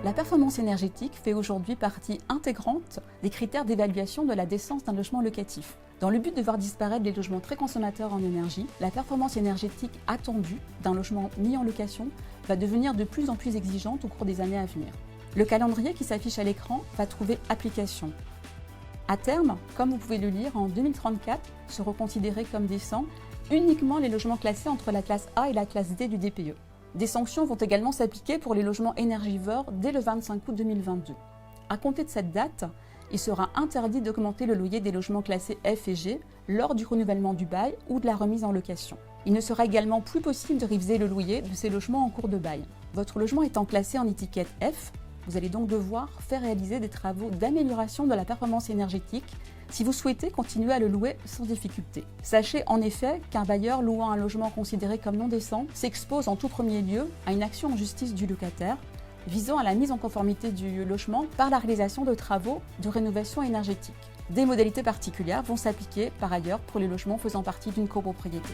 La performance énergétique fait aujourd'hui partie intégrante des critères d'évaluation de la décence d'un logement locatif. Dans le but de voir disparaître les logements très consommateurs en énergie, la performance énergétique attendue d'un logement mis en location va devenir de plus en plus exigeante au cours des années à venir. Le calendrier qui s'affiche à l'écran va trouver application. À terme, comme vous pouvez le lire, en 2034 seront considérés comme décents uniquement les logements classés entre la classe A et la classe D du DPE. Des sanctions vont également s'appliquer pour les logements énergivores dès le 25 août 2022. À compter de cette date, il sera interdit d'augmenter le loyer des logements classés F et G lors du renouvellement du bail ou de la remise en location. Il ne sera également plus possible de réviser le loyer de ces logements en cours de bail. Votre logement étant classé en étiquette F, vous allez donc devoir faire réaliser des travaux d'amélioration de la performance énergétique si vous souhaitez continuer à le louer sans difficulté. Sachez en effet qu'un bailleur louant un logement considéré comme non décent s'expose en tout premier lieu à une action en justice du locataire visant à la mise en conformité du logement par la réalisation de travaux de rénovation énergétique. Des modalités particulières vont s'appliquer par ailleurs pour les logements faisant partie d'une copropriété.